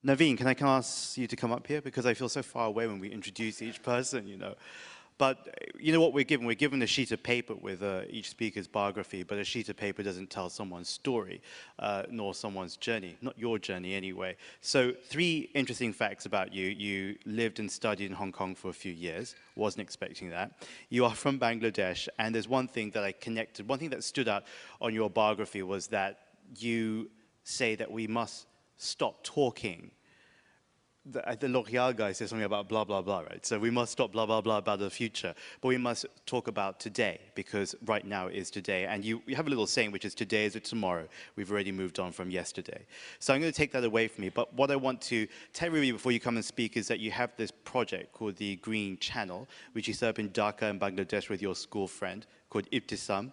Naveen, can I ask you to come up here? Because I feel so far away when we introduce each person, you know. But you know what we're given? We're given a sheet of paper with each speaker's biography, but a sheet of paper doesn't tell someone's story, nor someone's journey, not your journey anyway. So 3 interesting facts about you. You lived and studied in Hong Kong for a few years, wasn't expecting that. You are from Bangladesh, and there's one thing that I connected, one thing that stood out on your biography was that you say that we must stop talking. The L'Oreal guy says something about blah, blah, blah, right? So we must stop blah, blah, blah about the future, but we must talk about today, because right now is today. And you have a little saying, which is today is tomorrow. We've already moved on from yesterday. So I'm going to take that away from you. But what I want to tell you before you come and speak is that you have this project called the Green Channel, which you set up in Dhaka in Bangladesh with your school friend called Ibtisam.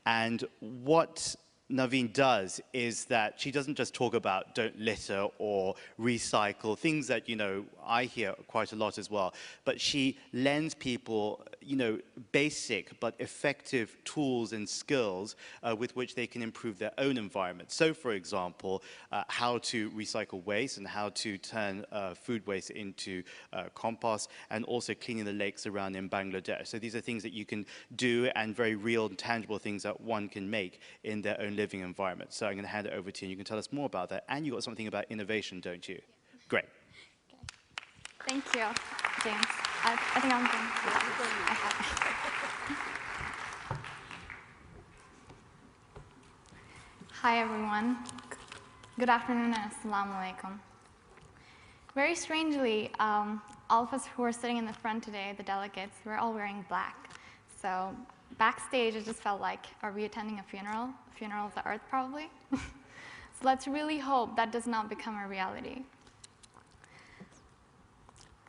And what Naveen does is that she doesn't just talk about don't litter or recycle, things that, you know, I hear quite a lot as well, but she lends people, you know, basic but effective tools and skills with which they can improve their own environment. So, for example, how to recycle waste and how to turn food waste into compost, and also cleaning the lakes around in Bangladesh. So these are things that you can do, and very real and tangible things that one can make in their own living environment. So I'm going to hand it over to you, and you can tell us more about that. And you got something about innovation, don't you? Yeah. Great. Okay. Thank you, James. I think I'm going to. Hi, everyone. Good afternoon and assalamu alaikum. Very strangely, all of us who are sitting in the front today, the delegates, we're all wearing black. So backstage, it just felt like, are we attending a funeral? A funeral of the earth, probably? So let's really hope that does not become a reality.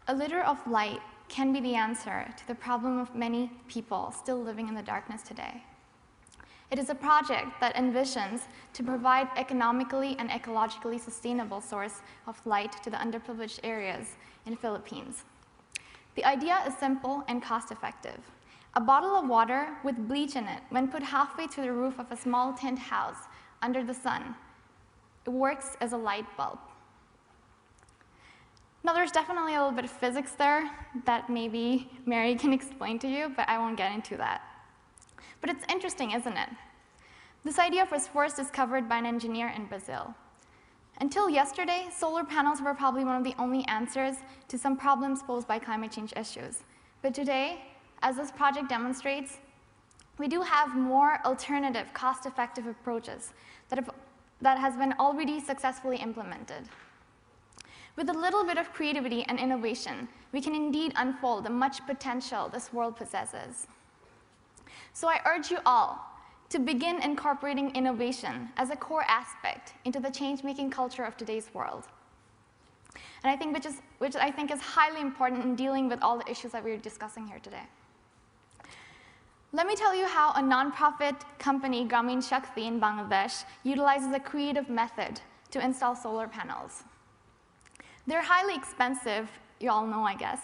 A liter of light can be the answer to the problem of many people still living in the darkness today. It is a project that envisions to provide economically and ecologically sustainable source of light to the underprivileged areas in the Philippines. The idea is simple and cost-effective. A bottle of water with bleach in it, when put halfway to the roof of a small tent house under the sun, it works as a light bulb. Now, there's definitely a little bit of physics there that maybe Mary can explain to you, but I won't get into that. But it's interesting, isn't it? This idea was first discovered by an engineer in Brazil. Until yesterday, solar panels were probably one of the only answers to some problems posed by climate change issues. But today, as this project demonstrates, we do have more alternative, cost-effective approaches that has been already successfully implemented. With a little bit of creativity and innovation, we can indeed unfold the much potential this world possesses. So I urge you all to begin incorporating innovation as a core aspect into the change-making culture of today's world. And I think which I think is highly important in dealing with all the issues that we're discussing here today. Let me tell you how a nonprofit company, Grameen Shakti in Bangladesh, utilizes a creative method to install solar panels. They're highly expensive, you all know, I guess,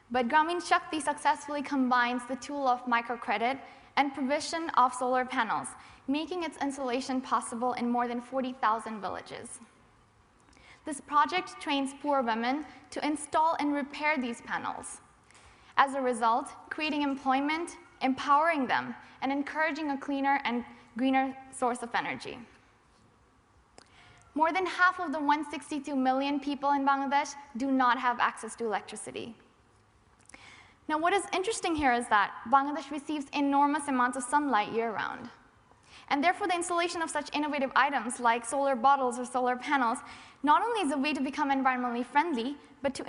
but Grameen Shakti successfully combines the tool of microcredit and provision of solar panels, making its installation possible in more than 40,000 villages. This project trains poor women to install and repair these panels. As a result, creating employment, empowering them, and encouraging a cleaner and greener source of energy. More than half of the 162 million people in Bangladesh do not have access to electricity. Now, what is interesting here is that Bangladesh receives enormous amounts of sunlight year-round. And therefore, the installation of such innovative items like solar bottles or solar panels not only is a way to become environmentally friendly, but to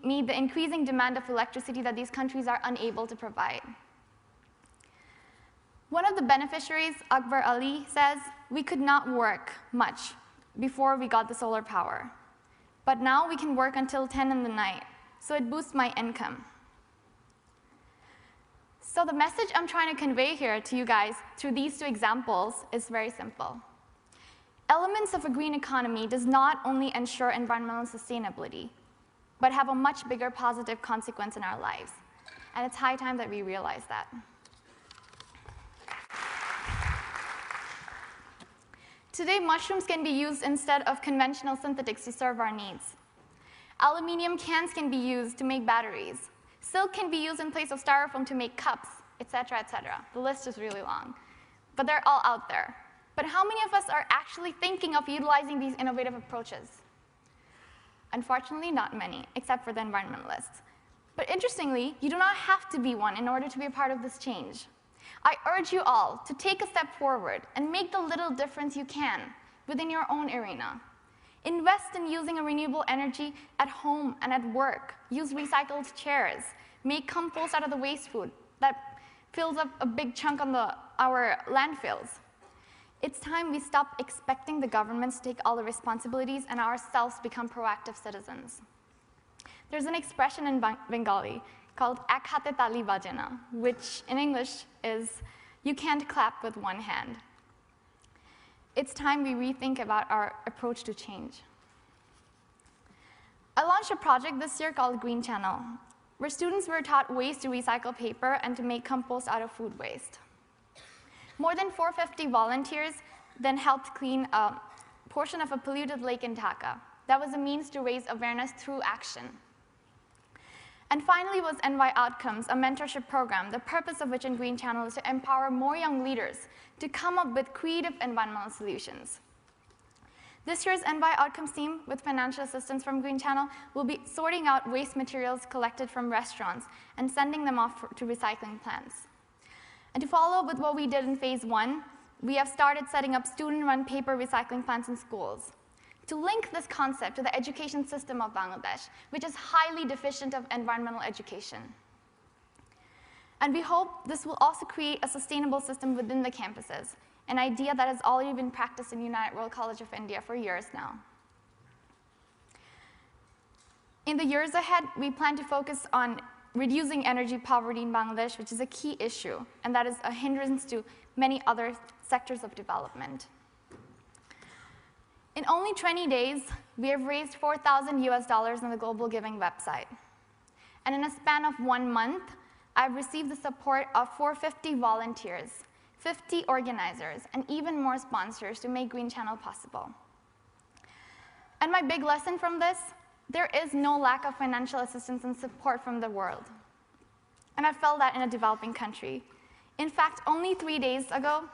meet the increasing demand of electricity that these countries are unable to provide. One of the beneficiaries, Akbar Ali, says, "We could not work much before we got the solar power. But now we can work until 10 in the night, so it boosts my income." So the message I'm trying to convey here to you guys through these 2 examples is very simple. Elements of a green economy does not only ensure environmental sustainability, but have a much bigger positive consequence in our lives. And it's high time that we realize that. Today, mushrooms can be used instead of conventional synthetics to serve our needs. Aluminium cans can be used to make batteries. Silk can be used in place of styrofoam to make cups, et cetera, et cetera. The list is really long, but they're all out there. But how many of us are actually thinking of utilizing these innovative approaches? Unfortunately, not many, except for the environmentalists. But interestingly, you do not have to be one in order to be a part of this change. I urge you all to take a step forward and make the little difference you can within your own arena. Invest in using a renewable energy at home and at work. Use recycled chairs. Make compost out of the waste food that fills up a big chunk on our landfills. It's time we stop expecting the governments to take all the responsibilities and ourselves become proactive citizens. There's an expression in Bengali called "ek hate tali baje na," which in English is, you can't clap with one hand. It's time we rethink about our approach to change. I launched a project this year called Green Channel, where students were taught ways to recycle paper and to make compost out of food waste. More than 450 volunteers then helped clean a portion of a polluted lake in Dhaka. That was a means to raise awareness through action. And finally was Envi Outcomes, a mentorship program, the purpose of which in Green Channel is to empower more young leaders to come up with creative environmental solutions. This year's Envi Outcomes team, with financial assistance from Green Channel, will be sorting out waste materials collected from restaurants and sending them off to recycling plants. And to follow up with what we did in phase 1, we have started setting up student-run paper recycling plants in schools. To link this concept to the education system of Bangladesh, which is highly deficient of environmental education. And we hope this will also create a sustainable system within the campuses, an idea that has already been practiced in United World College of India for years now. In the years ahead, we plan to focus on reducing energy poverty in Bangladesh, which is a key issue, and that is a hindrance to many other sectors of development. In only 20 days, we have raised $4,000 on the Global Giving website. And in a span of 1 month, I've received the support of 450 volunteers, 50 organizers, and even more sponsors to make Green Channel possible. And my big lesson from this, there is no lack of financial assistance and support from the world. And I felt that in a developing country. In fact, only 3 days ago,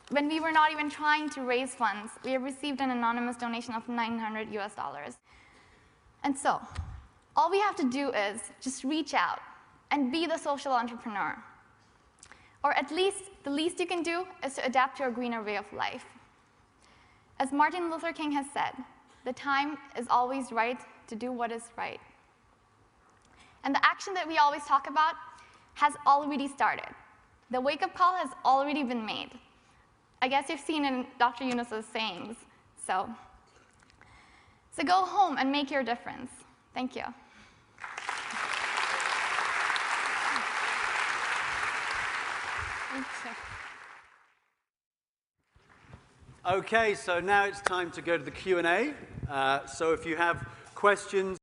when we were not even trying to raise funds, we have received an anonymous donation of $900. And so, all we have to do is just reach out and be the social entrepreneur. Or at least, the least you can do is to adapt to a greener way of life. As Martin Luther King has said, the time is always right to do what is right. And the action that we always talk about has already started. The wake-up call has already been made. I guess you've seen in Dr. Yunus's sayings. So go home and make your difference. Thank you. Okay, so now it's time to go to the Q&A. So if you have questions,